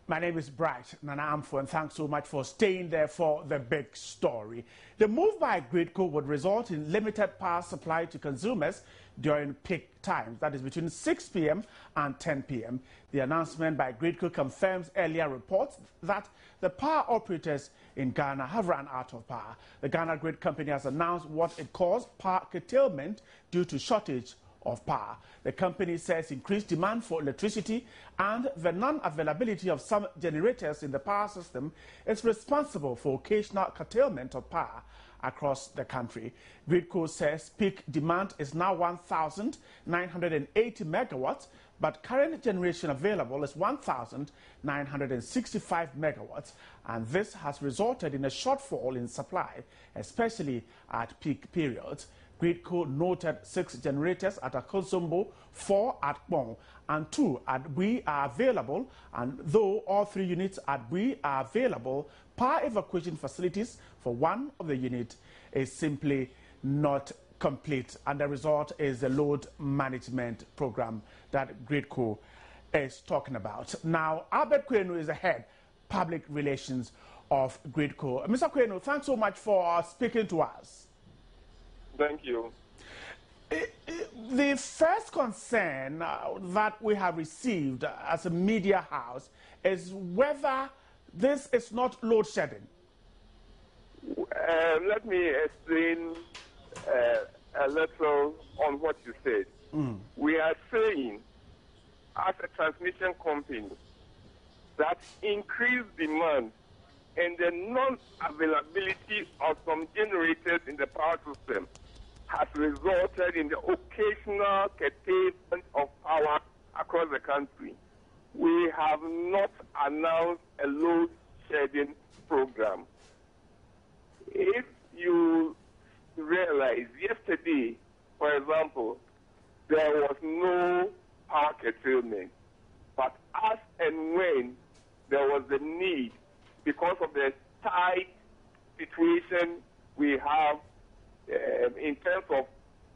My name is Bright Nana Amfo, and thanks so much for staying there for the big story. The move by Gridco would result in limited power supply to consumers during peak times, that is between 6 p.m. and 10 p.m. The announcement by Gridco confirms earlier reports that the power operators in Ghana have run out of power. The Ghana Grid Company has announced what it calls power curtailment due to shortage of power. The company says increased demand for electricity and the non-availability of some generators in the power system is responsible for occasional curtailment of power across the country. Gridco says peak demand is now 1,980 megawatts, but current generation available is 1,965 megawatts, and this has resulted in a shortfall in supply, especially at peak periods. Gridco noted 6 generators at Akosombo, 4 at Kpong, and 2 at Bui are available, and though all 3 units at Bui are available, power evacuation facilities for one of the units is simply not complete, and the result is the load management program that Gridco is talking about. Now, Albert Kwenu is the head public relations of Gridco. Mr. Kwenu, thanks so much for speaking to us. Thank you. The first concern that we have received as a media house is whether this is not load shedding. Let me explain a little on what you said. We are saying, as a transmission company, that increased demand and the non-availability of some generators in the power system has resulted in the occasional curtailment of power across the country. We have not announced a load shedding program. If you realize, yesterday, for example, there was no power curtailment, but as and when there was the need, because of the tight situation we have in terms of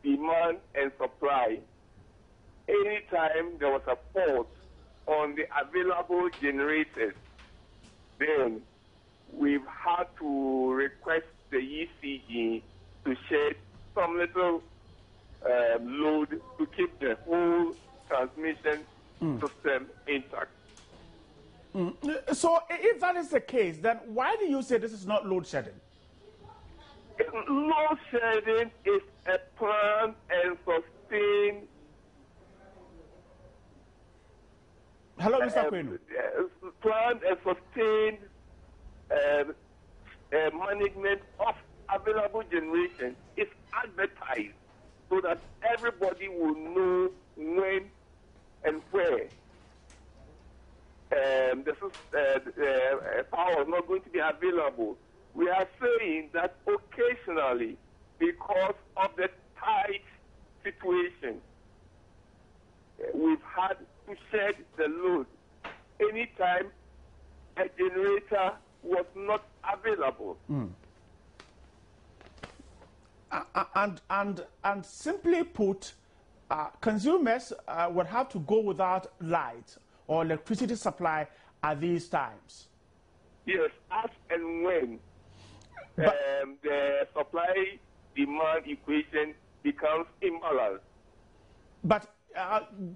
demand and supply, anytime there was a fault on the available generators, then we've had to request the ECG to shed some little load to keep the whole transmission system intact. So if that is the case, then why do you say this is not load shedding? Load shedding is a planned and sustained. Hello, Mr. Kwenu. Planned and sustained management of available generation is advertised so that everybody will know when and where power is not going to be available. We are saying that occasionally, because of the tight situation, we've had to shed the load anytime a generator was not available. And simply put, consumers would have to go without light or electricity supply at these times. Yes, as and when the supply-demand equation becomes imbalanced. But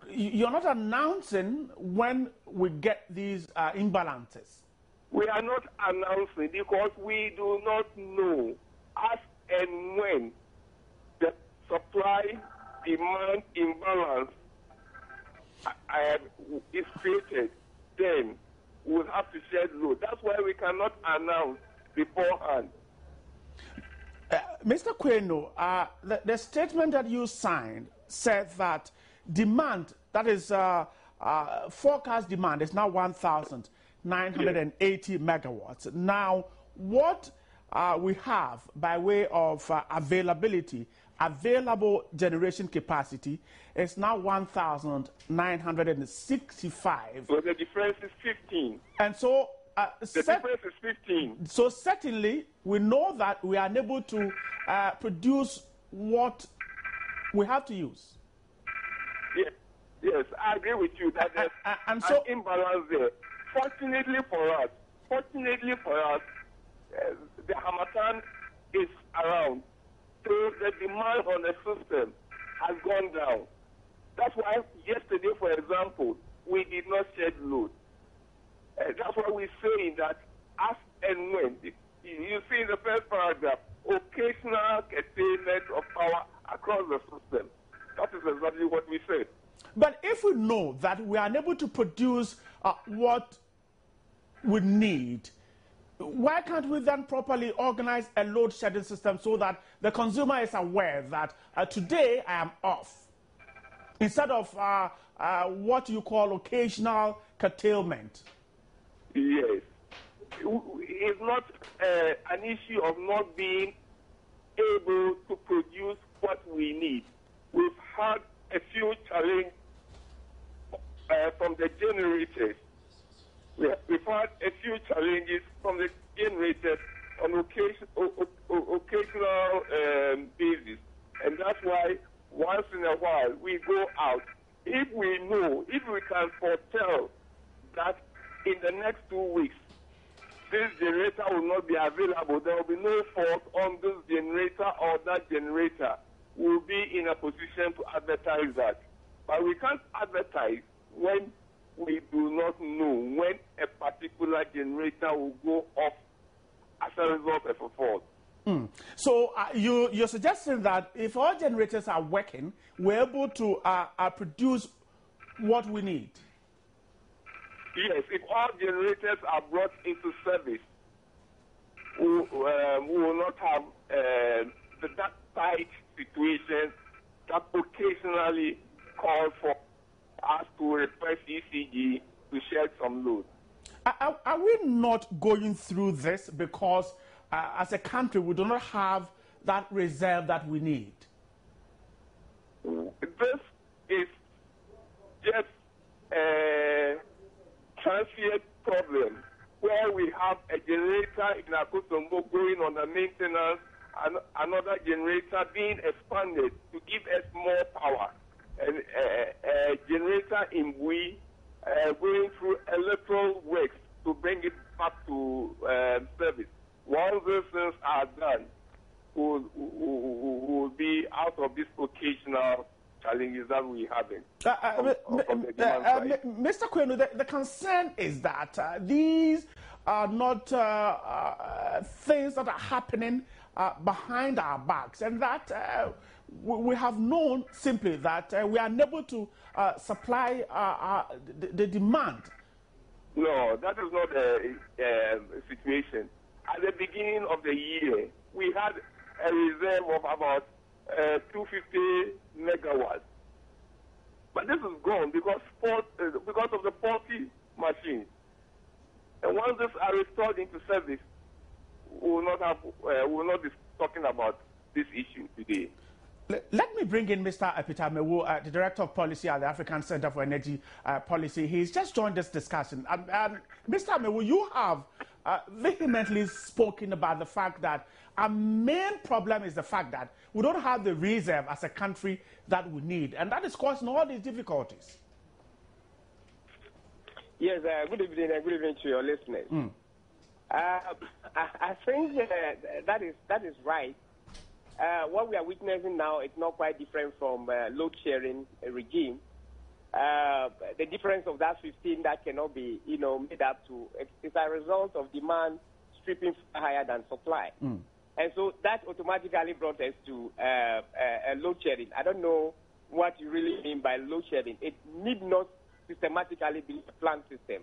you're not announcing when we get these imbalances. We are not announcing because we do not know as and when the supply-demand imbalance is created, then we'll have to shed load. That's why we cannot announce beforehand. Mr. Kwenu, the statement that you signed said that demand, that is forecast demand, is now 1,980 megawatts. Now, what we have by way of available generation capacity is now 1,965. So the difference is 15. And so the difference is 15. So certainly we know that we are unable to produce what we have to use. Yes, I agree with you that there's an imbalance there. Fortunately for us, the Harmattan is around, so the demand on the system has gone down. That's why yesterday, for example, we did not shed load. That's why we're saying that as and when, you see in the first paragraph, occasional curtailment of power across the system. That is exactly what we said. But if we know that we are unable to produce what we need, why can't we then properly organize a load shedding system so that the consumer is aware that today I am off, instead of what you call occasional curtailment? Yes. It's not an issue of not being able to produce what we need. We've had a few challenges from the generators. We've had a few challenges from the generators on occasional basis. And that's why once in a while we go out. If we can foretell that in the next 2 weeks, this generator will not be available, there will be no fault on this generator or that generator. We'll be in a position to advertise that. But we can't advertise when we do not know when a particular generator will go off as a result of a fault. So you're suggesting that if all generators are working, we're able to produce what we need? Yes, if all generators are brought into service, we will not have that tight situation that occasionally call for us to request ECG to shed some load. Are we not going through this because as a country we do not have that reserve that we need? This is just a transient problem where we have a generator in Akosombo going on the maintenance and another generator being expanded to give us more power. And a generator in Bui going through electoral works to bring it back to service. Once those things are done, we'll be out of this occasional challenges that we're having. Mr. Kwenu, the concern is that these are not things that are happening behind our backs, and that we have known simply that we are unable to supply the demand. No, that is not a situation. At the beginning of the year, we had a reserve of about 250 megawatts. But this is gone because of the faulty machines. And once these are restored into service, we will not be talking about this issue today. Let me bring in Mr. Peter Amewu, the Director of Policy at the African Center for Energy Policy. He's just joined this discussion. Mr. Amewu, you have vehemently spoken about the fact that our main problem is the fact that we don't have the reserve as a country that we need, and that is causing all these difficulties. Yes, good evening and good evening to your listeners. I think that is right. What we are witnessing now is not quite different from load sharing regime. The difference of that 15 that cannot be, made up to, it's a result of demand stripping higher than supply. And so that automatically brought us to load shedding. I don't know what you really mean by load shedding. It need not systematically be a planned system.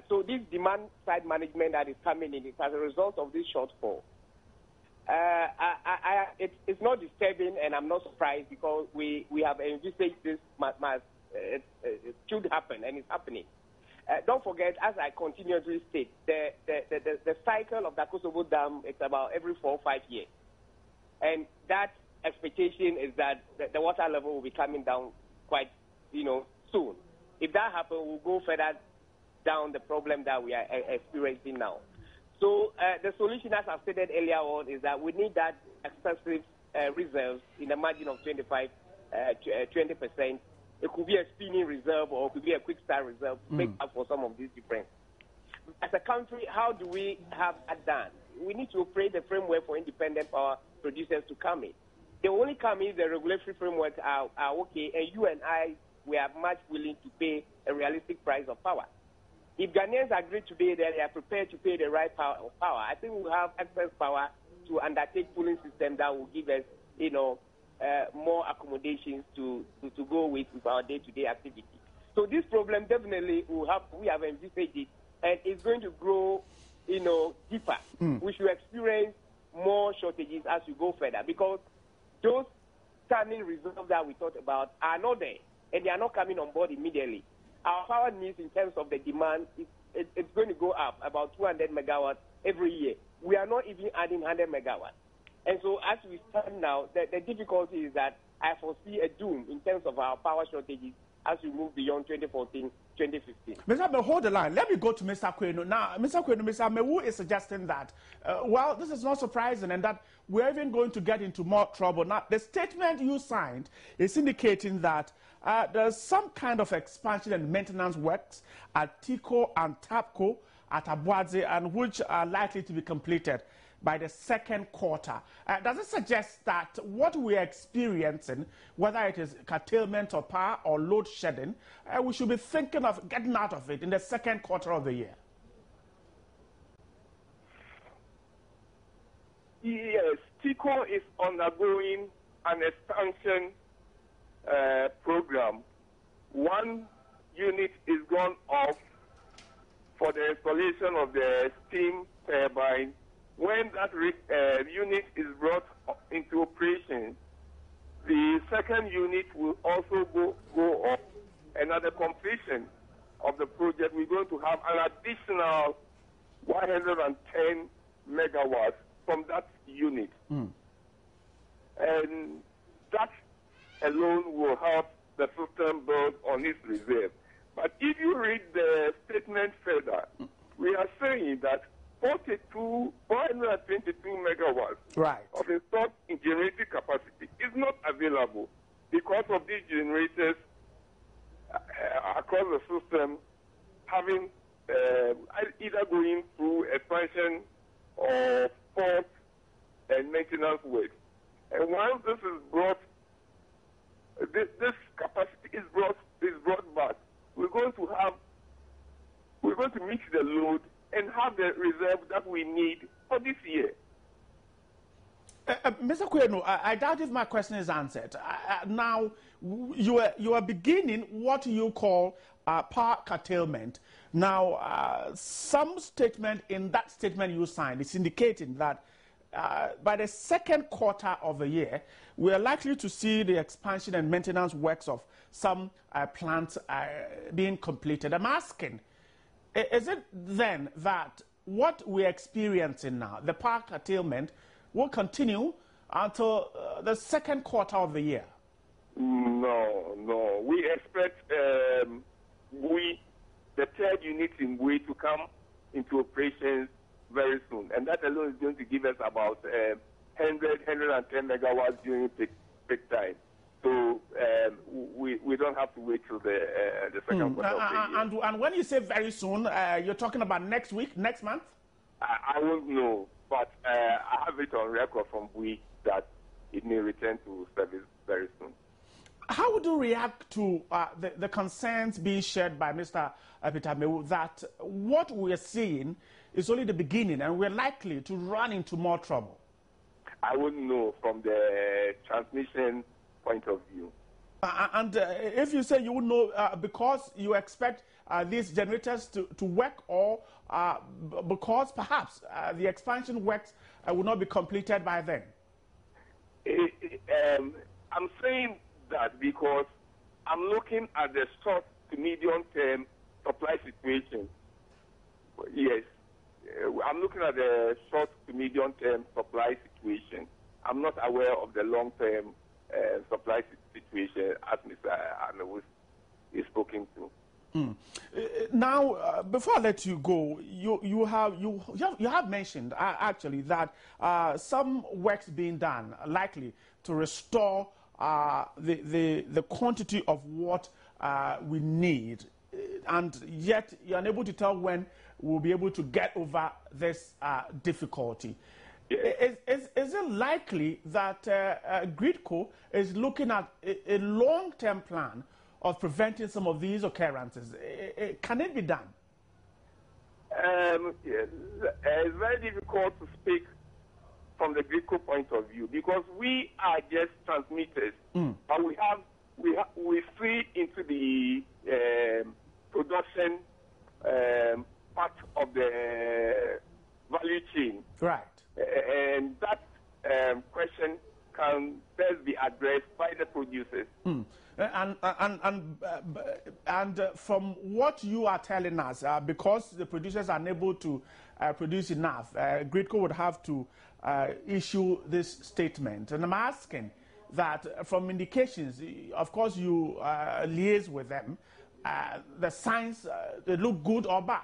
So this demand side management that is coming in is as a result of this shortfall. It's not disturbing, and I'm not surprised because we have envisaged this it should happen, and it's happening. Don't forget, as I continuously state, the cycle of the Kosovo Dam is about every 4 or 5 years. And that expectation is that the water level will be coming down quite, soon. If that happens, we'll go further down the problem that we are experiencing now. So the solution, as I've stated earlier on, is that we need that excessive reserves in the margin of 25 to 20% it could be a spinning reserve or it could be a quick start reserve to make up for some of these differences. As a country, how do we have that done? We need to create a framework for independent power producers to come in. They only come in if the regulatory framework are okay, and you and I, we are much willing to pay a realistic price of power. If Ghanaians agree today that they are prepared to pay the right power, I think we'll have excess power to undertake pooling system that will give us, more accommodations to go with our day-to-day activity. So this problem definitely we have envisaged it, and it's going to grow, deeper. We should experience more shortages as we go further, because those standing reserves that we talked about are not there, and they are not coming on board immediately. Our power needs in terms of the demand, it's going to go up about 200 megawatts every year. We are not even adding 100 megawatts. And so as we stand now, the difficulty is that I foresee a doom in terms of our power shortages as we move beyond 2014, 2015. Mr. Amewu, hold the line. Let me go to Mr. Kwenu. Now, Mr. Kwenu, Mr. Amewu is suggesting that, well, this is not surprising and that we're even going to get into more trouble. Now, the statement you signed is indicating that there's some kind of expansion and maintenance works at TICO and TAPCO at Abuadze, and which are likely to be completed by the second quarter. Does it suggest that what we're experiencing, whether it is curtailment of power or load shedding, we should be thinking of getting out of it in the second quarter of the year? Yes, TICO is undergoing an expansion program. One unit is gone off for the installation of the steam turbine. When that unit is brought into operation, the second unit will also go off. And at the completion of the project, we're going to have an additional 110 megawatts from that unit. And that alone will help the system build on its reserve. But if you read the statement further, we are saying that 422 megawatts of installed generating capacity is not available because of these generators across the system having either going through expansion or fault and maintenance work. And once this is brought, this capacity is brought back, we're going to mix the load and have the reserve that we need for this year. Mr. Kwenu, I doubt if my question is answered. Now, you are beginning what you call power curtailment. Now, some statement in that statement you signed is indicating that by the second quarter of the year, we are likely to see the expansion and maintenance works of some plants being completed. I'm asking, is it then that what we're experiencing now, the power curtailment, will continue until the second quarter of the year? No. We expect the third unit in way to come into operations very soon. And that alone is going to give us about 110 megawatts during peak time. So we don't have to wait till the second quarter of the year. And when you say very soon, you're talking about next week, next month? I won't know, but I have it on record from we that it may return to service very soon. How would you react to the concerns being shared by Mr. Amewu that what we're seeing is only the beginning and we're likely to run into more trouble? I wouldn't know from the transmission point of view. And if you say you would know because you expect these generators to work, or because perhaps the expansion works will not be completed by then? I'm saying that because I'm looking at the short to medium term supply situation. Yes, I'm looking at the short to medium term supply situation. I'm not aware of the long term supply situation as Mr. Amewu is spoken to. Now, before I let you go, you have mentioned actually that some works being done likely to restore the quantity of what we need, and yet you're unable to tell when we'll be able to get over this difficulty. Is it likely that GRIDCO is looking at a long-term plan of preventing some of these occurrences? Can it be done? It's very difficult to speak from the GRIDCO point of view because we are just transmitters, and we see into the production part of the value chain. Right. And that question can best be addressed by the producers. And from what you are telling us, because the producers are unable to produce enough, GRIDCO would have to issue this statement. And I'm asking that from indications, of course you liaise with them, the signs, they look good or bad?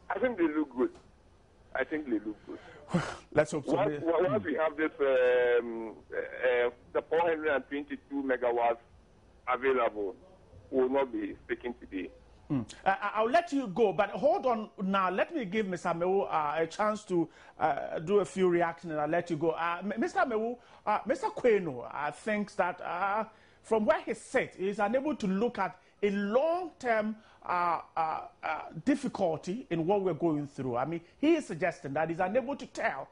I think they look good. Let's hope so. Once we have this, the 422 megawatts available, we will not be speaking today. I'll let you go, but hold on now. Let me give Mr. Mewu a chance to do a few reactions, and I'll let you go. Mr. Mewu, Mr. Kweno thinks that from where he sits, he is unable to look at a long-term difficulty in what we're going through. I mean, he is suggesting that he's unable to tell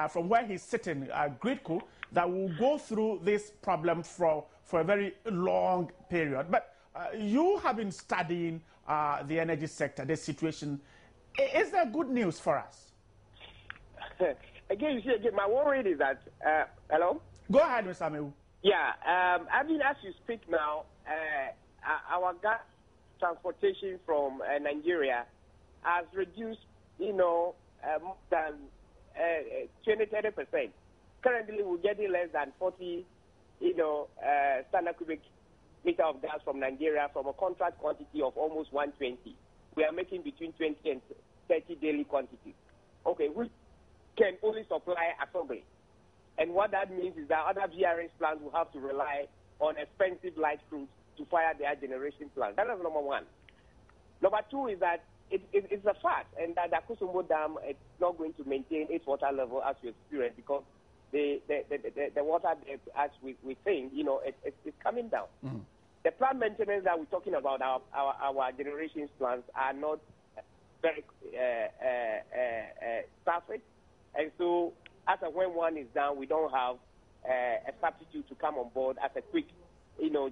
from where he's sitting, GRIDCO, that we'll go through this problem for a very long period. But you have been studying the energy sector, the situation. Is there good news for us? Again, you see, my worry is that, hello? Go ahead, Mr. Mewu. Yeah, I mean, as you speak now, our gas transportation from Nigeria has reduced, more than 20-30%. Currently, we're getting less than 40, standard cubic meter of gas from Nigeria from a contract quantity of almost 120. We are making between 20 and 30 daily quantities. Okay, we can only supply assembly. And what that means is that other VRS plants will have to rely on expensive light crude to fire their generation plants. That is number one. Number two is that it's a fact, and that the Kusumbo Dam is not going to maintain its water level as we experience because the water depth, as we think, it's coming down. The plant maintenance that we're talking about, our generation plants, are not very perfect, and so as and when one is down, we don't have a substitute to come on board as a quick,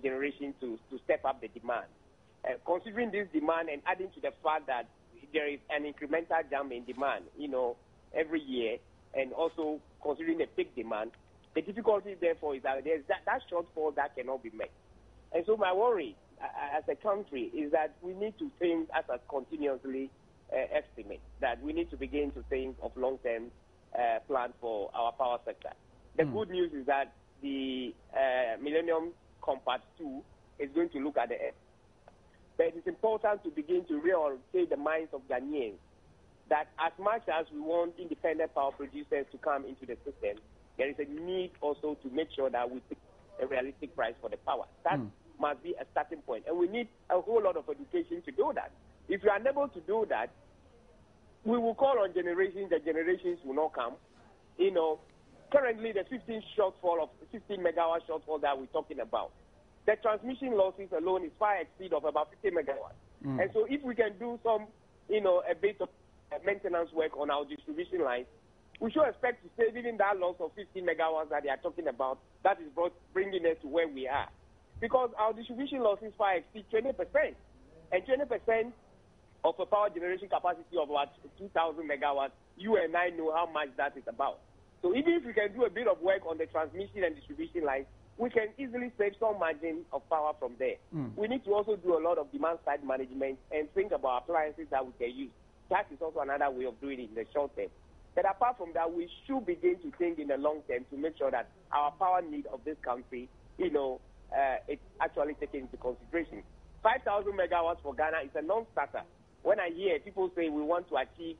generation to step up the demand. Considering this demand and adding to the fact that there is an incremental jump in demand, every year, and also considering the peak demand, the difficulty therefore is that there's that shortfall that cannot be met. And so my worry as a country is that we need to think as a continuously estimate, that we need to begin to think of long-term plan for our power sector. The good news is that the Millennium Compact 2 is going to look at the earth. But it is important to begin to reorientate the minds of Ghanaians that as much as we want independent power producers to come into the system, there is a need also to make sure that we pick a realistic price for the power. That must be a starting point. And we need a whole lot of education to do that. If we are unable to do that, we will call on generations, the generations will not come. Currently the 15 megawatt shortfall that we're talking about, the transmission losses alone is far exceed of about 50 megawatts. And so if we can do some, a bit of maintenance work on our distribution lines, we should expect to save even that loss of 50 megawatts that they are talking about, that is bringing us to where we are. Because our distribution losses far exceed 20%. And 20% of a power generation capacity of about 2,000 megawatts, you and I know how much that is about. So even if we can do a bit of work on the transmission and distribution lines, we can easily save some margin of power from there. We need to also do a lot of demand-side management and think about appliances that we can use. That is also another way of doing it in the short term. But apart from that, we should begin to think in the long term to make sure that our power need of this country, it's actually taken into consideration. 5,000 megawatts for Ghana is a non-starter. When I hear people say we want to achieve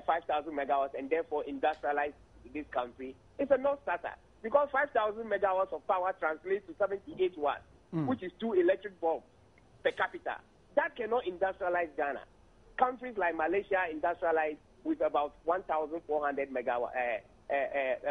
5,000 megawatts and therefore industrialize this country, it's a non-starter. because 5,000 megawatts of power translates to 78 watts, which is 2 electric bulbs per capita. That cannot industrialize Ghana. Countries like Malaysia industrialize with about 1,400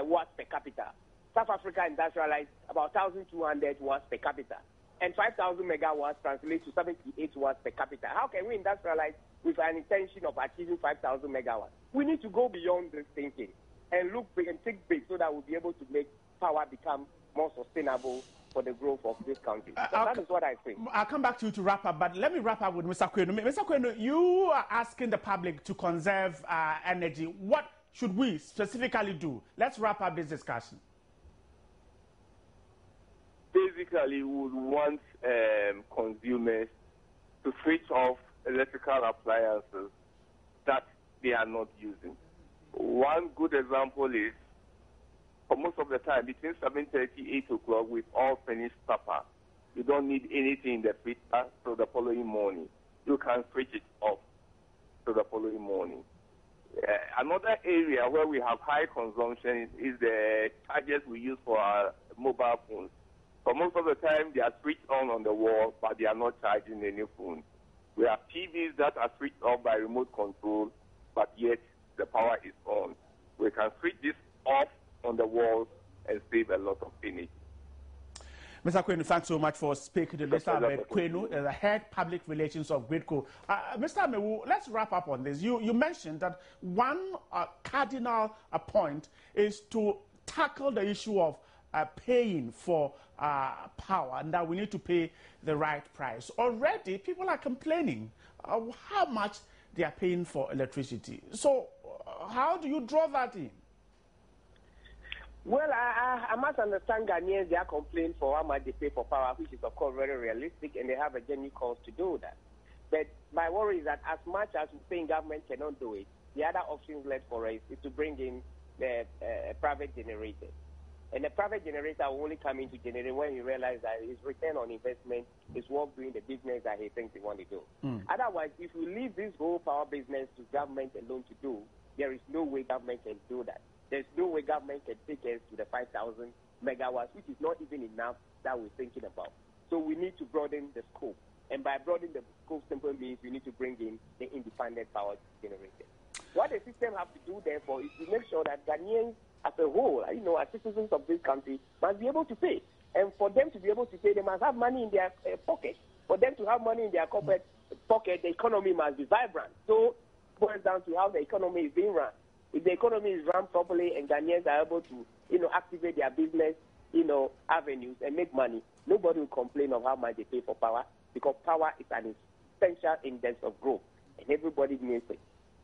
watts per capita. South Africa industrialized about 1,200 watts per capita. And 5,000 megawatts translates to 78 watts per capita. How can we industrialize with an intention of achieving 5,000 megawatts? We need to go beyond this thinking and look big and think big so that we'll be able to make power become more sustainable for the growth of this country. So that is what I think. I'll come back to you to wrap up, but let me wrap up with Mr. Kwenu. Mr. Kwenu, you are asking the public to conserve energy. What should we specifically do? Let's wrap up this discussion. Basically, we would want consumers to switch off electrical appliances that they are not using. One good example is, for most of the time, between 7:30 and 8 o'clock, we've all finished supper. You don't need anything in the freezer till the following morning. You can switch it off till the following morning. Another area where we have high consumption is the chargers we use for our mobile phones. For most of the time, they are switched on the wall, but they are not charging any phone. We have TVs that are switched off by remote control, but yet the power is on. We can switch this off on the walls and save a lot of energy. Mr. Kwenu, thanks so much for speaking to Mr. Ahmed Kwenu, the head public relations of GRIDCO. Mr. Ahmed, let's wrap up on this. You mentioned that one cardinal point is to tackle the issue of paying for power, and that we need to pay the right price. Already, people are complaining how much they are paying for electricity. So, how do you draw that in? Well, I must understand Ghanaians, they are complaining for how much they pay for power, which is, of course, very realistic, and they have a genuine cause to do that. But my worry is that as much as we think government cannot do it, the other options left for us is to bring in the private generators. And the private generator will only come into generate when you realize that his return on investment is worth doing the business that he thinks he wants to do. Otherwise, if we leave this whole power business to government alone to do, there is no way government can do that. There's no way government can take us to the 5,000 megawatts, which is not even enough that we're thinking about. So we need to broaden the scope. And by broadening the scope simply means we need to bring in the independent power generators. What the system has to do, therefore, is to make sure that Ghanaians as a whole, as citizens of this country, must be able to pay. And for them to be able to pay, they must have money in their pocket. For them to have money in their corporate pocket, the economy must be vibrant. So it boils down to how the economy is being run. If the economy is run properly and Ghanaians are able to, activate their business, avenues and make money, nobody will complain of how much they pay for power, because power is an essential index of growth, and everybody needs it.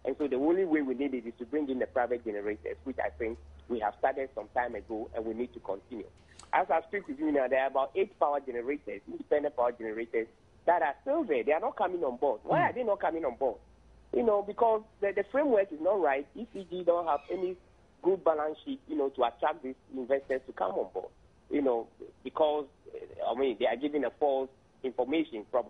And so the only way we need it is to bring in the private generators, which I think we have started some time ago, and we need to continue. As I speak with you now, there are about 8 power generators, independent power generators, that are still there. They are not coming on board. Why are they not coming on board? Because the framework is not right. ECG don't have any good balance sheet, to attract these investors to come on board, because, they are giving a false information from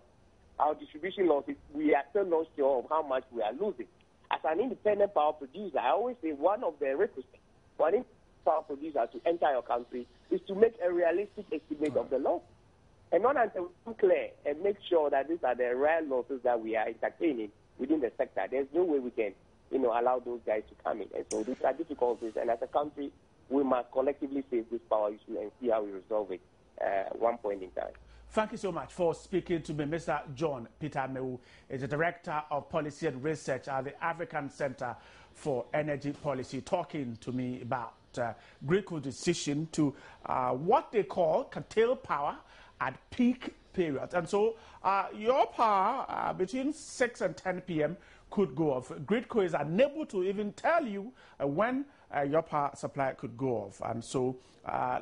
our distribution losses. We are still not sure of how much we are losing. As an independent power producer, I always say one of the requisites for an independent power producer to enter your country is to make a realistic estimate of the loss. And not until we clear and make sure that these are the real losses that we are entertaining within the sector, there's no way we can, allow those guys to come in. And so these are difficulties. And as a country, we must collectively face this power issue and see how we resolve it at one point in time. Thank you so much for speaking to me. Mr. John Peter Mewu is the Director of Policy and Research at the African Center for Energy Policy, talking to me about GRIDCO's decision to what they call curtail power at peak periods. And so your power between 6 and 10 p.m. could go off. GRIDCO is unable to even tell you when your power supply could go off. And so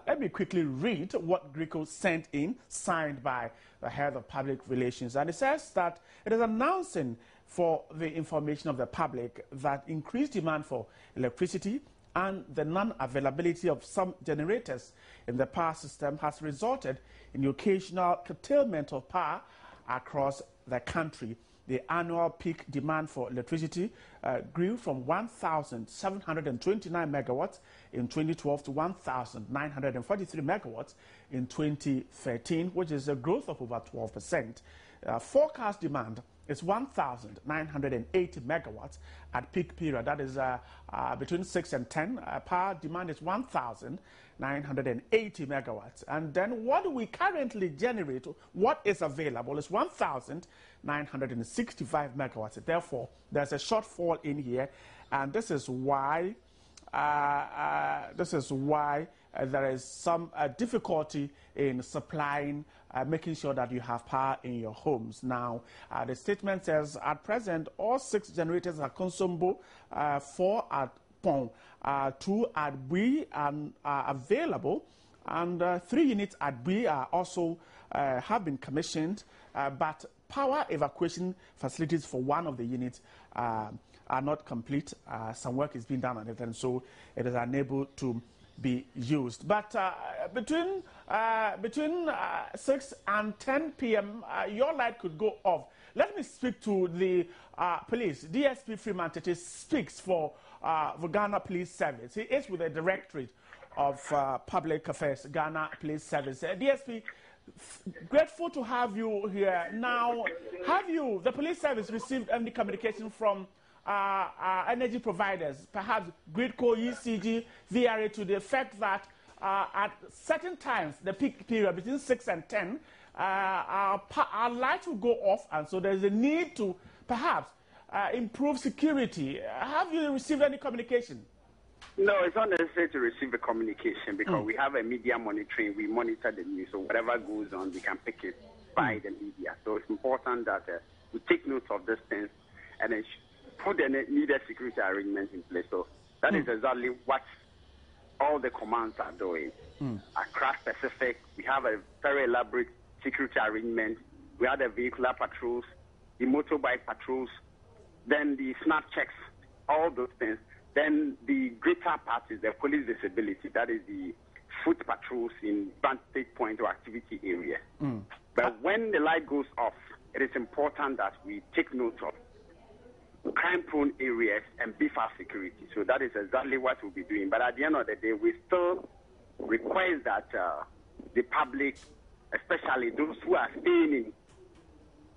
let me quickly read what GRIDCO sent in, signed by the head of public relations. And it says that it is announcing for the information of the public that increased demand for electricity and the non-availability of some generators in the power system has resulted in the occasional curtailment of power across the country. the annual peak demand for electricity grew from 1,729 megawatts in 2012 to 1,943 megawatts in 2013, which is a growth of over 12%. Forecast demand is 1,980 megawatts at peak period. That is between 6 and 10. Power demand is 1,980 megawatts. And then what we currently generate, what is available, is 1,965 megawatts. Therefore, there's a shortfall in here, and this is why there is some difficulty in supplying, making sure that you have power in your homes. Now, the statement says, at present, all 6 generators at Konsombo, 4 at Pong, 2 at Bui are available, and 3 units at Bui are also have been commissioned, but power evacuation facilities for one of the units are not complete. Some work is being done on it, and so it is unable to be used. But between 6 and 10 p.m., your light could go off. Let me speak to the police. DSP Freeman Tete speaks for the Ghana Police Service. He is with the Directorate of Public Affairs, Ghana Police Service. DSP, grateful to have you here. Now, have the police service, received any communication from energy providers, perhaps Gridco, ECG, VRA, to the effect that at certain times, the peak period between 6 and 10, our lights will go off, and so there's a need to perhaps improve security. Have you received any communication? No, it's not necessary to receive a communication because we have a media monitoring. We monitor the news, so whatever goes on, we can pick it by the media. So it's important that we take note of these things and then put the needed security arrangements in place. So that is exactly what all the commands are doing. Accra specific, we have a very elaborate security arrangement. We have the vehicular patrols, the motorbike patrols, then the snap checks, all those things. Then the greater part is the police visibility. That is the foot patrols in vantage point or activity area. But when the light goes off, it is important that we take note of crime-prone areas and beef our security. So that is exactly what we'll be doing. But at the end of the day, we still request that the public, especially those who are staying in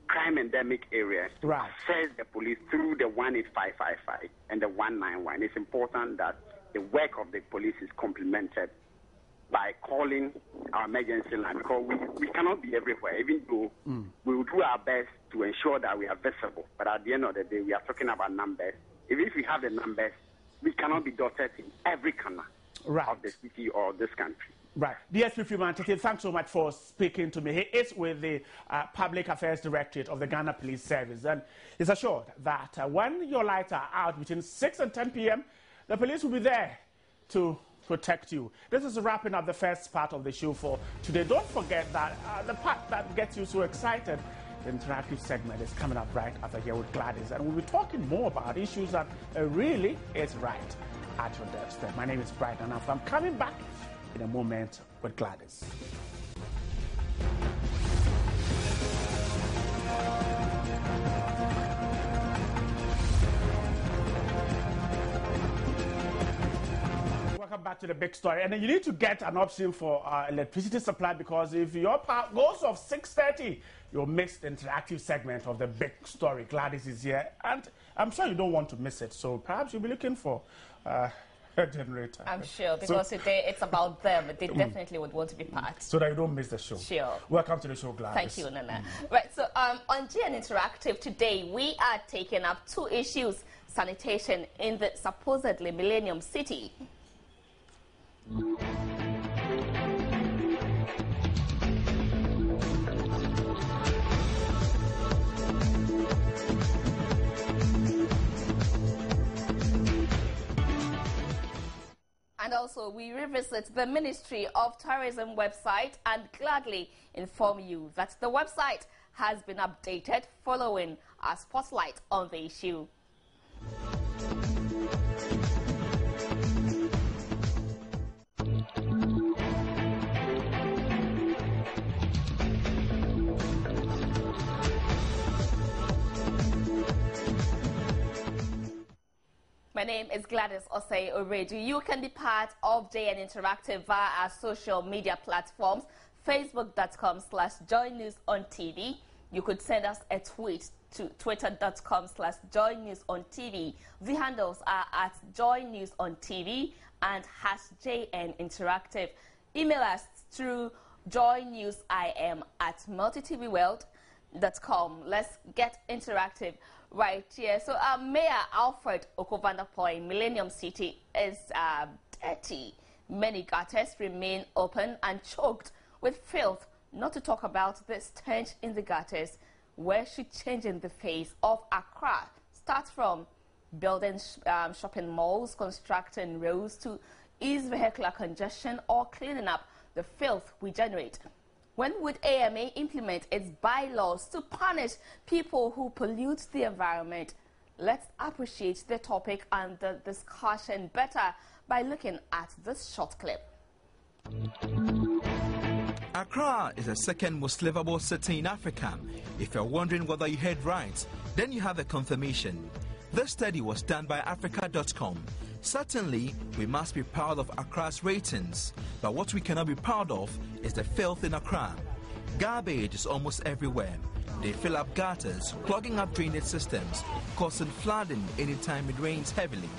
crime-endemic areas, to access the police through the 18555 and the 191. It's important that the work of the police is complemented by calling our emergency line, because we cannot be everywhere, even though we will do our best to ensure that we are visible. But at the end of the day, we are talking about numbers. Even if we have the numbers, we cannot be dotted in every corner of the city or this country. Right. DSP Freeman Tete, thanks so much for speaking to me. He is with the Public Affairs Directorate of the Ghana Police Service, and he's assured that when your lights are out between 6 and 10 p.m., the police will be there to protect you. This is wrapping up the first part of the show for today. Don't forget that the part that gets you so excited, the interactive segment, is coming up right after here with Gladys, and we'll be talking more about issues that really is right at your doorstep. My name is Bright, and I'm coming back in a moment with Gladys. Welcome back to the big story. And then you need to get an option for electricity supply, because if your power goes off 6:30, you'll miss the interactive segment of the big story. Gladys is here, and I'm sure you don't want to miss it. So perhaps you'll be looking for a generator. I'm sure, because today it's about them. They definitely would want to be part. So that you don't miss the show. Sure. Welcome to the show, Gladys. Thank you, Nana. Right, so on GN Interactive today, we are taking up 2 issues: sanitation in the supposedly Millennium City. And also, we revisit the Ministry of Tourism website and gladly inform you that the website has been updated following our spotlight on the issue. My name is Gladys Osei Oredu. You can be part of JN Interactive via our social media platforms, facebook.com/joynewsontv. You could send us a tweet to twitter.com/joynewsontv. The handles are at joynewsontv and #JN Interactive. Email us through joynewsim@multitvworld.com. Let's get interactive right here. So Mayor Alfred Okovandapoy, Millennium City is dirty. Many gutters remain open and choked with filth. Not to talk about the stench in the gutters. Where should changing the face of Accra start from? Building shopping malls, constructing roads to ease vehicular congestion, or cleaning up the filth we generate? When would AMA implement its bylaws to punish people who pollute the environment? Let's appreciate the topic and the discussion better by looking at this short clip. Accra is the second most livable city in Africa. If you're wondering whether you heard right, then you have a confirmation. This study was done by Africa.com. Certainly, we must be proud of Accra's ratings, but what we cannot be proud of is the filth in Accra. Garbage is almost everywhere. They fill up gutters, clogging up drainage systems, causing flooding anytime it rains heavily.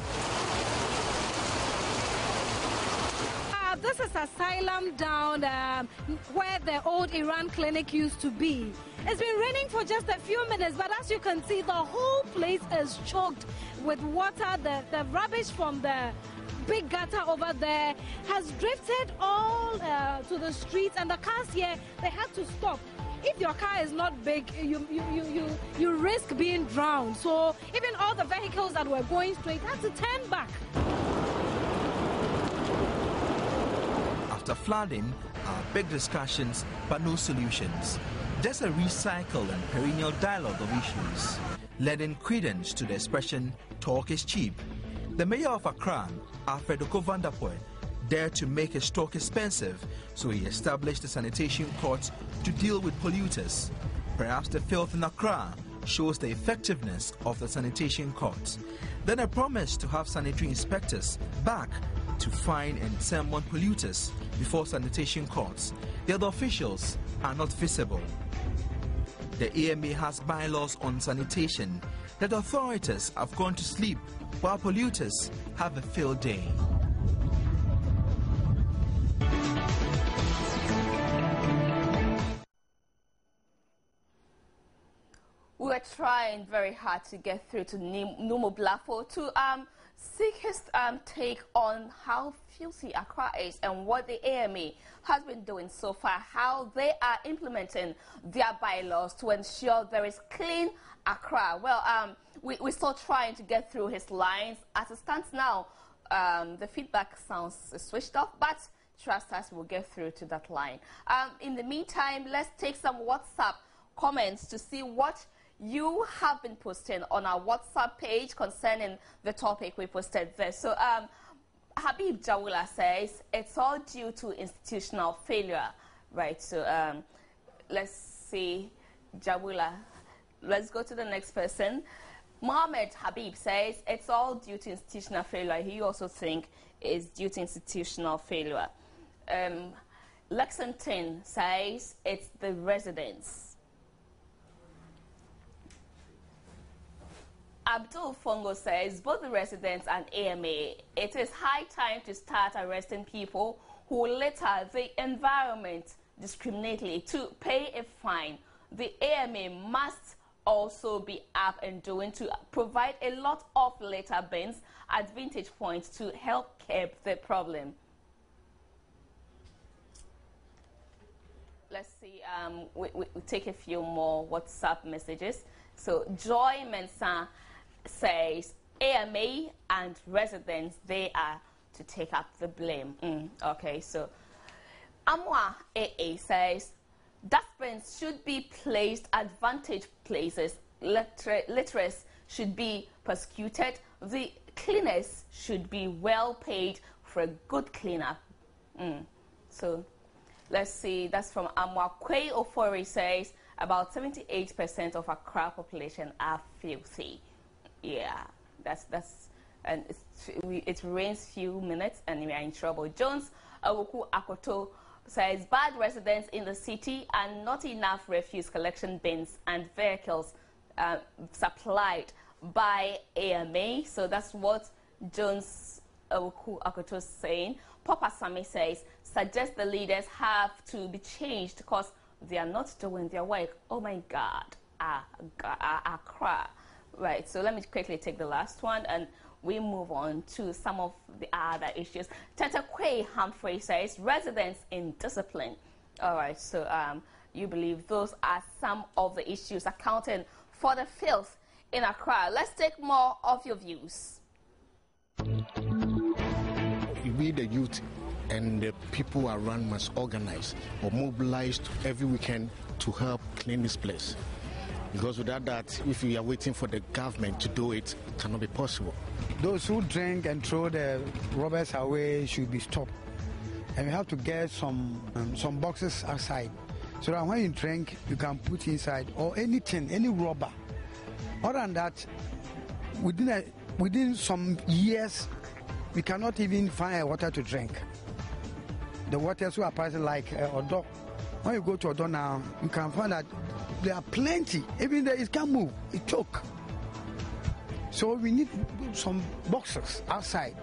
This is Asylum down where the old Iran clinic used to be. It's been raining for just a few minutes, but as you can see, the whole place is choked with water. The rubbish from the big gutter over there has drifted all to the streets, and the cars here, they had to stop. If your car is not big, you risk being drowned. So even all the vehicles that were going straight had to turn back. After flooding are big discussions but no solutions. Just a recycled and perennial dialogue of issues, lending credence to the expression, talk is cheap. The mayor of Accra, Alfred Okovandapoy, dared to make his talk expensive, so he established a sanitation court to deal with polluters. Perhaps the filth in Accra shows the effectiveness of the sanitation court. Then a promise to have sanitary inspectors back to fine and summon polluters before sanitation courts. The other officials are not visible. The AMA has bylaws on sanitation that authorities have gone to sleep while polluters have a field day. We were trying very hard to get through to Numo Blafo to seek his take on how filthy Accra is and what the AMA has been doing so far, how they are implementing their bylaws to ensure there is clean Accra. Well, we're still trying to get through his lines. As it stands now, the feedback sounds switched off, but trust us, we'll get through to that line. In the meantime, let's take some WhatsApp comments to see what you have been posting on our WhatsApp page concerning the topic we posted there. So Habib Jawula says it's all due to institutional failure, right? So let's see, Jawula. Let's go to the next person. Mohammed Habib says it's all due to institutional failure. He also thinks it's due to institutional failure. Lexington says it's the residents. Abdul Fongo says, both the residents and AMA, it is high time to start arresting people who litter the environment discriminately to pay a fine. The AMA must also be up and doing to provide a lot of litter bins at vintage points to help curb the problem. Let's see, we take a few more WhatsApp messages. So Joy Mensah says AMA and residents, they are to take up the blame. Okay, so Amwa AA says dustbins should be placed at vantage places. Litters should be persecuted. The cleaners should be well paid for a good cleanup. So let's see, that's from Amwa. Kwei Ofori says about 78% of Accra population are filthy. Yeah, that's and it rains few minutes and we are in trouble. Jones Awoku Akoto says bad residents in the city and not enough refuse collection bins and vehicles supplied by AMA. So that's what Jones Awoku Akoto is saying. Papa Sami says suggest the leaders have to be changed because they are not doing their work. Oh my God, Accra. Right, so let me quickly take the last one and we move on to some of the other issues. Tetekwe Humphrey says residents in discipline. All right, so you believe those are some of the issues accounting for the filth in Accra. Let's take more of your views. We, the youth and the people around, must organize or mobilize every weekend to help clean this place. Because without that, if we are waiting for the government to do it, it cannot be possible. Those who drink and throw the rubbish away should be stopped. And we have to get some boxes outside, so that when you drink, you can put inside, or anything, any rubber. Other than that, within some years, we cannot even find water to drink. The waters who are pricing like Odo. When you go to Odo now, you can find that there are plenty. Even there, it can't move. It choke. So we need some boxes outside.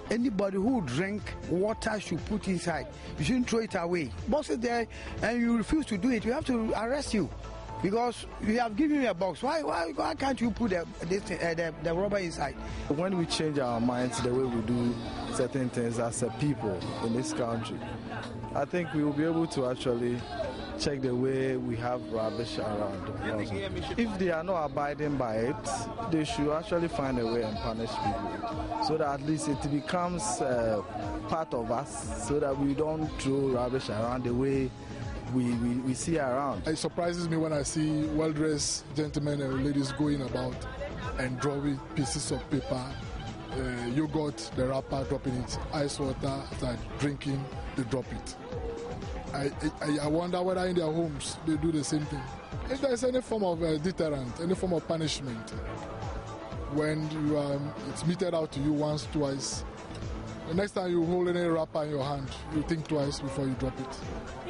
Anybody who drink water should put inside. You shouldn't throw it away. Boxes there, and you refuse to do it, we have to arrest you. Because we have given you a box. Why can't you put the rubber inside? When we change our minds the way we do certain things as a people in this country, I think we will be able to actually check the way we have rubbish around. Also. If they are not abiding by it, they should actually find a way and punish people, so that at least it becomes part of us, so that we don't throw rubbish around the way we see around. It surprises me when I see well-dressed gentlemen and ladies going about and drawing pieces of paper, yogurt, the wrapper, dropping it, ice water, start drinking, they drop it. I wonder whether in their homes they do the same thing. If there is any form of deterrent, any form of punishment, when it's meted out to you once, twice, the next time you hold any wrapper in your hand, you think twice before you drop it.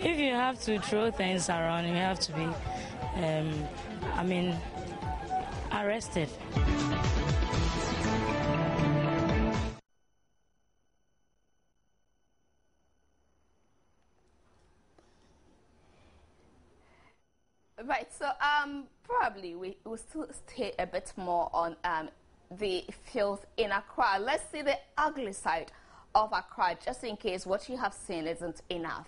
If you have to throw things around, you have to be, arrested. Right, so probably we will still stay a bit more on the filth in Accra. Let's see the ugly side of Accra, just in case what you have seen isn't enough.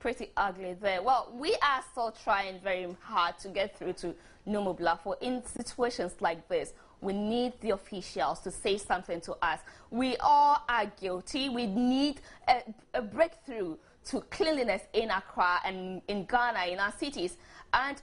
Pretty ugly there. Well, we are still trying very hard to get through to Numu Blafo. In situations like this, we need the officials to say something to us. We all are guilty. We need a breakthrough to cleanliness in Accra and in Ghana, in our cities. And,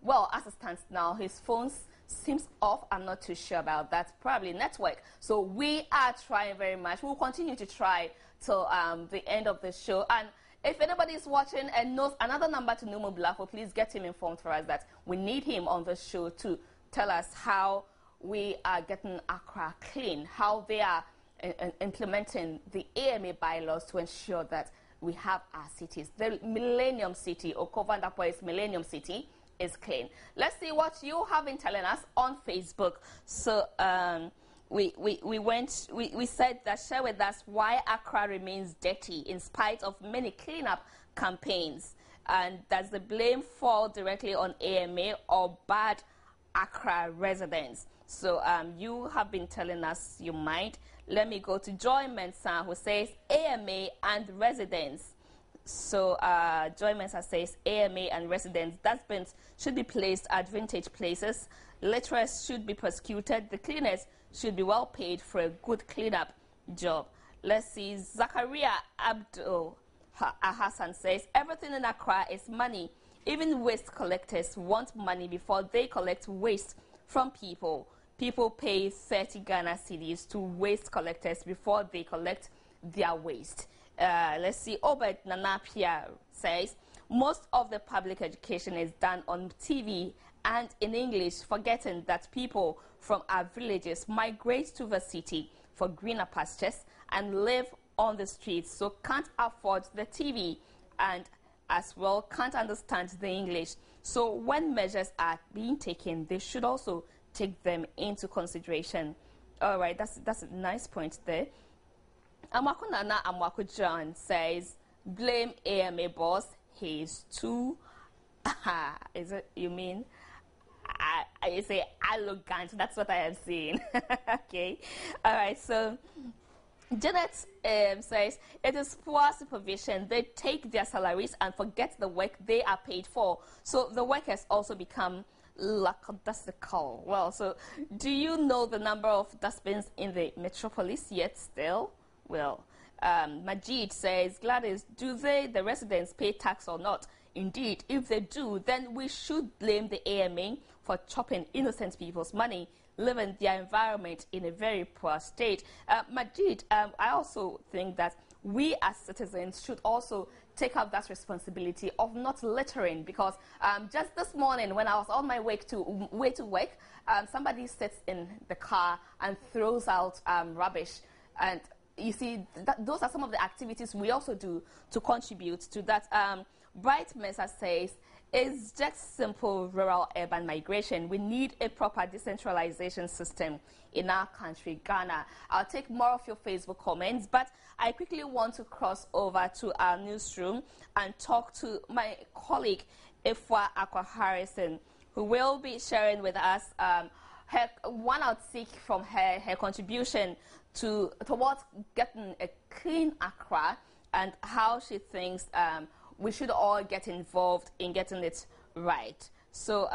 well, as it stands now, his phone seems off. I'm not too sure about that. Probably network. So we are trying very much. We'll continue to try till the end of the show. And if anybody is watching and knows another number to Numu Blafo, please get him informed for us that we need him on the show to tell us how we are getting Accra clean, how they are implementing the AMA bylaws to ensure that we have our cities. The Millennium City, Okovandapo's Millennium City, is clean. Let's see what you have been telling us on Facebook. So, we said that share with us why Accra remains dirty in spite of many cleanup campaigns. And does the blame fall directly on AMA or bad Accra residents? So you have been telling us your mind. Let me go to Joy Mensah, who says AMA and residents. So Joy Mensah says AMA and residents dustbins should be placed at vintage places. Litterers should be prosecuted. The cleaners should be well paid for a good cleanup job. Let's see. Zakaria Abdul Hassan says everything in Accra is money. Even waste collectors want money before they collect waste from people. People pay 30 Ghana cedis to waste collectors before they collect their waste. Let's see. Obed Nanapia says most of the public education is done on TV and in English, forgetting that people from our villages migrate to the city for greener pastures and live on the streets, so can't afford the TV and as well can't understand the English. So when measures are being taken, they should also take them into consideration. All right, that's a nice point there. Amakunana Amwaku John says, blame AMA boss, he's too, is it, you mean? I say arrogant, that's what I have seen. Okay, all right, so Janet says, it is poor supervision. They take their salaries and forget the work they are paid for. So the work has also become lackadaisical. Well, so do you know the number of dustbins in the metropolis yet still? Well, Majid says, Gladys, do the residents pay tax or not? Indeed, if they do, then we should blame the AMA for chopping innocent people's money, living their environment in a very poor state. Majid, I also think that we as citizens should also take up that responsibility of not littering, because just this morning when I was on my way to work, somebody sits in the car and throws out rubbish. And you see, those are some of the activities we also do to contribute to that. Bright Mesa says, it's just simple rural-urban migration. We need a proper decentralization system in our country, Ghana. I'll take more of your Facebook comments, but I quickly want to cross over to our newsroom and talk to my colleague, Ifwa Akwa Harrison, who will be sharing with us one outtake from her contribution towards getting a clean Accra and how she thinks we should all get involved in getting it right. So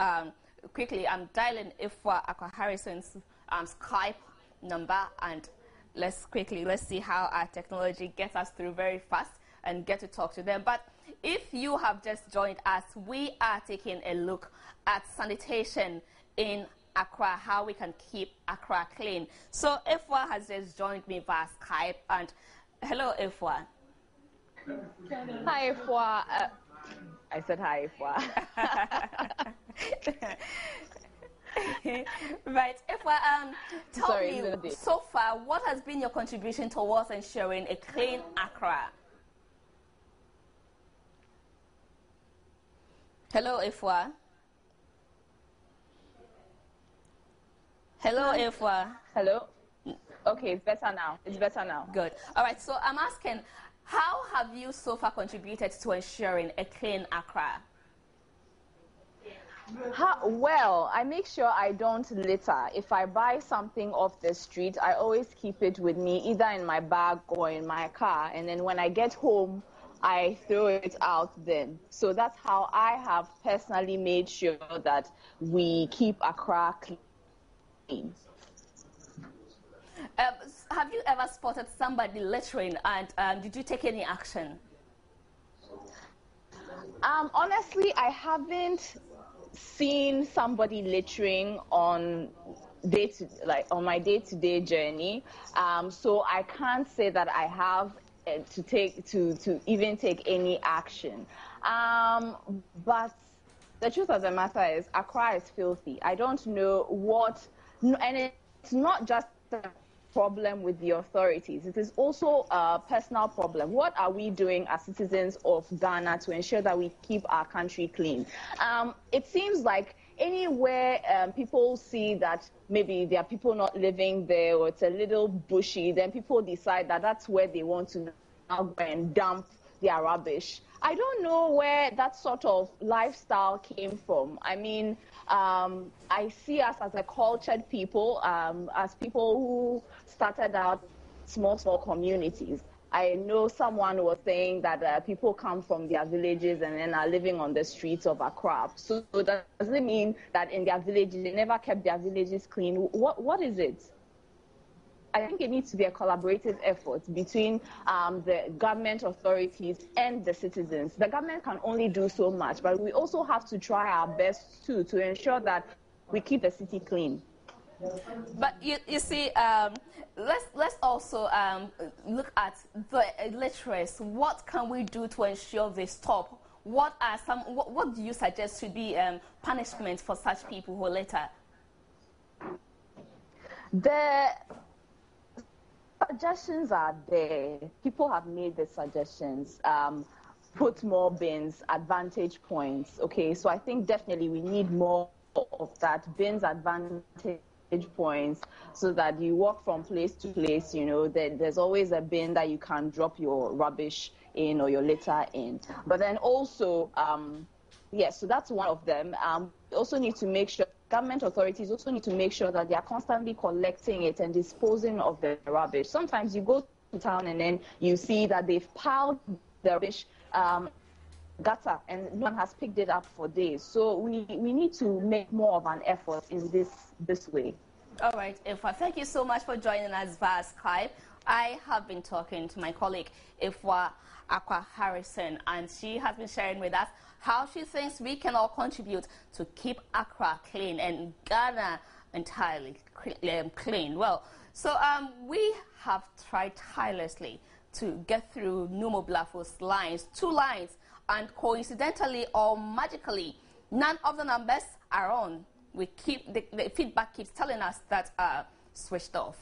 quickly, I'm dialing Ifwa Akwa Harrison's Skype number, and let's see how our technology gets us through very fast and get to talk to them. But if you have just joined us, we are taking a look at sanitation in Accra, how we can keep Accra clean. So Ifwa has just joined me via Skype, and hello, Ifwa. Hi, Ifwa. I said hi, Ifwa. Right, Ifwa, tell me, so far, what has been your contribution towards ensuring a clean Accra? Hello, Ifwa. Hello, Ifwa. Hello. Okay, it's better now. It's better now. Good. All right, so I'm asking, how have you so far contributed to ensuring a clean Accra? Well, I make sure I don't litter. If I buy something off the street, I always keep it with me, either in my bag or in my car. And then when I get home, I throw it out then. So that's how I have personally made sure that we keep Accra clean. Have you ever spotted somebody littering, and did you take any action? Honestly, I haven't seen somebody littering on my day-to-day journey. So I can't say that I have to even take any action. But the truth of the matter is, Accra is filthy. I don't know and it's not just a problem with the authorities. It is also a personal problem. What are we doing as citizens of Ghana to ensure that we keep our country clean? It seems like anywhere people see that maybe there are people not living there, or it's a little bushy, then people decide that that's where they want to now go and dump their rubbish. I don't know where that sort of lifestyle came from. I mean, I see us as a cultured people, as people who started out small communities. I know someone was saying that people come from their villages and then are living on the streets of Accra. So does it mean that in their villages, they never kept their villages clean? What is it? I think it needs to be a collaborative effort between the government authorities and the citizens. The government can only do so much, but we also have to try our best too to ensure that we keep the city clean. But you see, let's also look at the illiterates. What can we do to ensure they stop? What do you suggest should be punishment for such people who litter? The suggestions are there. People have made the suggestions. Put more bins, advantage points. Okay, so I think definitely we need more of that, bins, advantage points, so that you walk from place to place, you know, there's always a bin that you can drop your rubbish in or your litter in. But then also, so that's one of them. We also need to make sure, government authorities also need to make sure that they are constantly collecting it and disposing of the rubbish. Sometimes you go to town and then you see that they've piled the rubbish gutter and no one has picked it up for days. So we need to make more of an effort in this way. All right, Ifwa, thank you so much for joining us via Skype. I have been talking to my colleague Ifwa Aqua Harrison, and she has been sharing with us how she thinks we can all contribute to keep Accra clean and Ghana entirely clean. Well, so we have tried tirelessly to get through Numo Blafo's lines, 2 lines, and coincidentally or magically, none of the numbers are on. The feedback keeps telling us that switched off.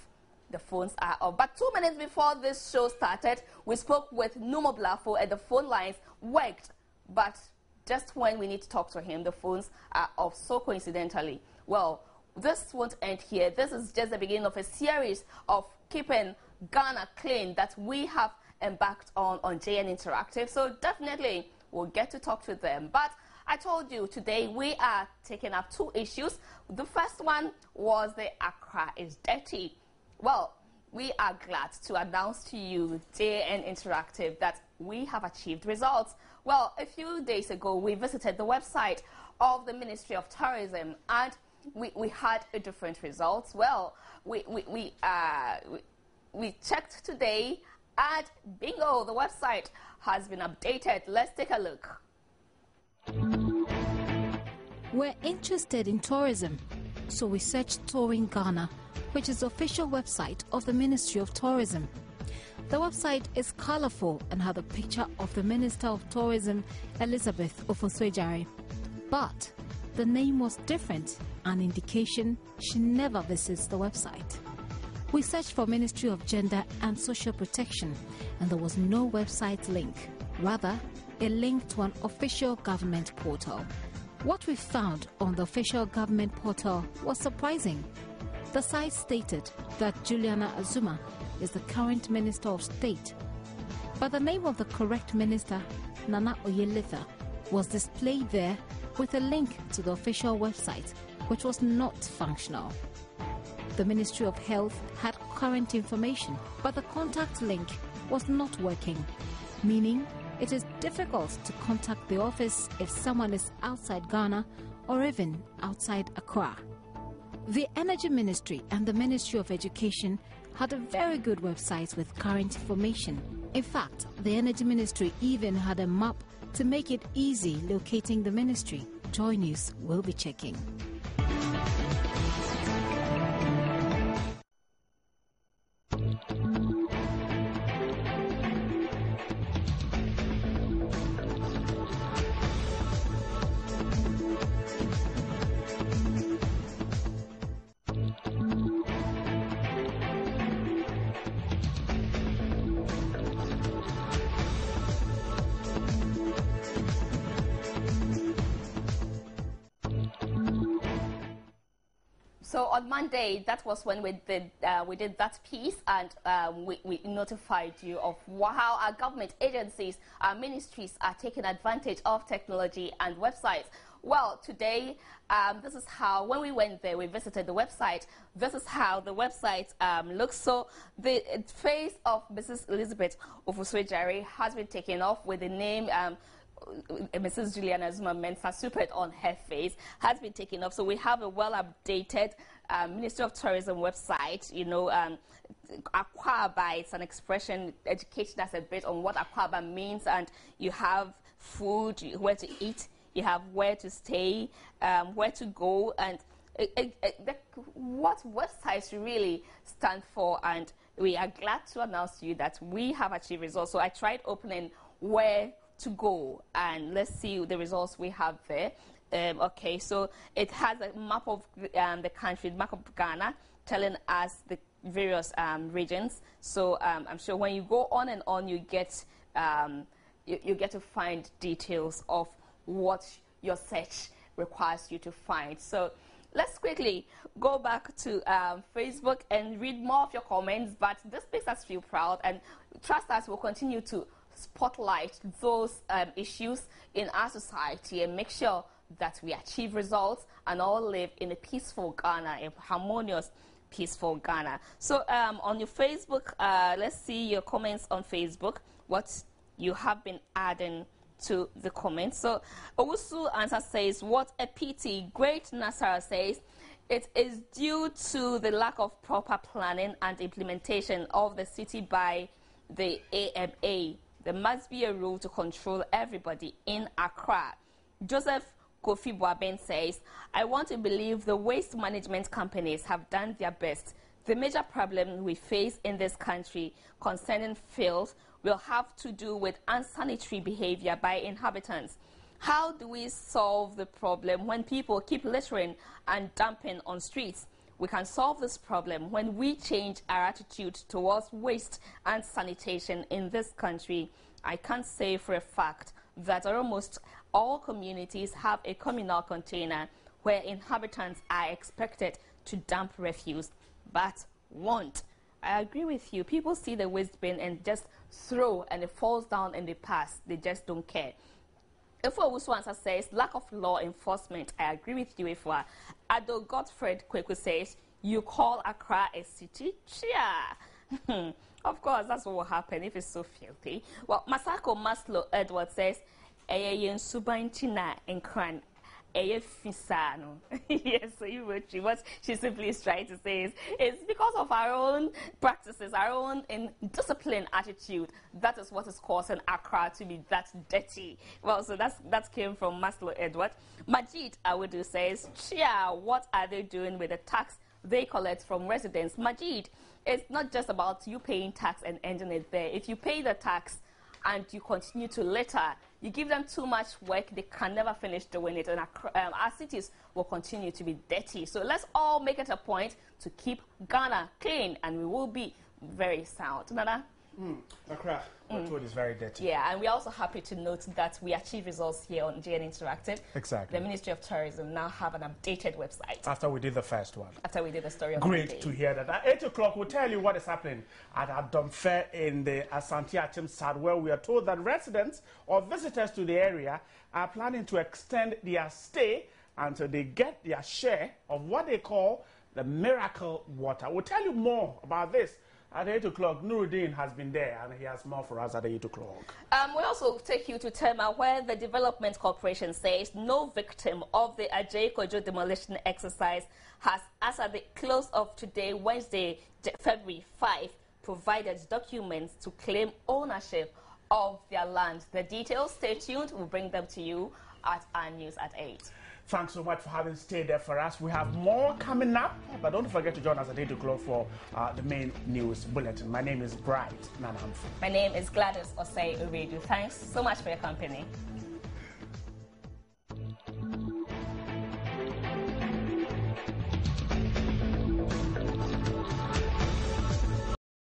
The phones are off. But 2 minutes before this show started, we spoke with Numo Blafo and the phone lines worked. But just when we need to talk to him, the phones are off so coincidentally. Well, this won't end here. This is just the beginning of a series of keeping Ghana clean that we have embarked on JN Interactive. So definitely we'll get to talk to them. But I told you today we are taking up 2 issues. The first one was the Accra is dirty. Well, we are glad to announce to you, JN Interactive, that we have achieved results. Well, a few days ago we visited the website of the Ministry of Tourism and we had a different results. Well, we checked today and bingo, the website has been updated. Let's take a look. We're interested in tourism, so we searched Touring Ghana, which is the official website of the Ministry of Tourism. The website is colorful and had a picture of the Minister of Tourism, Elizabeth Ofosu-Adjare. But the name was different, an indication she never visits the website. We searched for Ministry of Gender and Social Protection, and there was no website link, rather a link to an official government portal. What we found on the official government portal was surprising. The site stated that Juliana Azuma is the current Minister of State, but the name of the correct minister, Nana Oyelitha, was displayed there with a link to the official website, which was not functional. The Ministry of Health had current information, but the contact link was not working, meaning it is difficult to contact the office if someone is outside Ghana or even outside Accra. The Energy Ministry and the Ministry of Education had a very good website with current information. In fact, the Energy Ministry even had a map to make it easy locating the ministry. Joy News will be checking. So on Monday, that was when we did that piece, and we notified you of how our government agencies, our ministries are taking advantage of technology and websites. Well, today, this is how, when we went there, we visited the website. This is how the website looks. So the face of Mrs. Elizabeth Ofuswejari has been taken off with the name Mrs. Juliana Zuma Mensah Supert on her face has been taken off. So we have a well-updated Ministry of Tourism website. You know, Akwaba, it's an expression educating us a bit on what Akwaba means, and you have food, where to eat, you have where to stay, where to go, and what websites really stand for. And we are glad to announce to you that we have achieved results. So I tried opening where to go, and let's see the results we have there. Okay, so it has a map of the country, map of Ghana, telling us the various regions. So I'm sure when you go on and on, you get to find details of what your search requires you to find. So let's quickly go back to Facebook and read more of your comments. But this makes us feel proud, and trust us, we'll continue to spotlight those issues in our society and make sure that we achieve results and all live in a peaceful Ghana, a harmonious, peaceful Ghana. So on your Facebook, let's see your comments on Facebook, what you have been adding to the comments. So Owusu answer says, what a pity. Great Nasara says, it is due to the lack of proper planning and implementation of the city by the AMA. There must be a rule to control everybody in Accra. Joseph Kofi Boaben says, I want to believe the waste management companies have done their best. The major problem we face in this country concerning filth will have to do with unsanitary behavior by inhabitants. How do we solve the problem when people keep littering and dumping on streets? We can solve this problem when we change our attitude towards waste and sanitation in this country. I can't say for a fact that almost all communities have a communal container where inhabitants are expected to dump refuse, but won't. I agree with you. People see the waste bin and just throw, and it falls down and they pass. They just don't care. Ifwa Wuswansa says, lack of law enforcement. I agree with you, Ifwa. Ado Godfred Kweku says, you call Accra a city? Chia. Of course, that's what will happen if it's so filthy. Well, Masako Maslow Edward says, Eyen Subantina and Kran. Yes, so you wrote what she simply is trying to say is it's because of our own practices, our own indisciplined attitude. That is what is causing Accra to be that dirty. Well, so that came from Maslow Edward. Majid Awudu says, Chia, what are they doing with the tax they collect from residents? Majid, it's not just about you paying tax and ending it there. If you pay the tax and you continue to litter, you give them too much work, they can never finish doing it, and our cities will continue to be dirty. So let's all make it a point to keep Ghana clean, and we will be very sound. Nana? Accra, we're told is very dirty. Yeah, and we're also happy to note that we achieve results here on GN Interactive. Exactly. The Ministry of Tourism now have an updated website. After we did the first one. After we did the story of Great the day. to hear that. At 8 o'clock, we'll tell you what is happening at Adom Fair in the Asante Achim Sad, where we are told that residents or visitors to the area are planning to extend their stay until they get their share of what they call the miracle water. We'll tell you more about this. At 8 o'clock, Nuruddin has been there, and he has more for us at 8 o'clock. We also take you to Tema, where the Development Corporation says no victim of the Ajay Kojo demolition exercise has, as at the close of today, Wednesday, February 5, provided documents to claim ownership of their land. The details, stay tuned. We'll bring them to you at our news at 8. Thanks so much for having stayed there for us. We have more coming up, but don't forget to join us at 8 o'clock for the main news bulletin. My name is Bright Nanamfu. My name is Gladys Osei Uredu. Thanks so much for your company.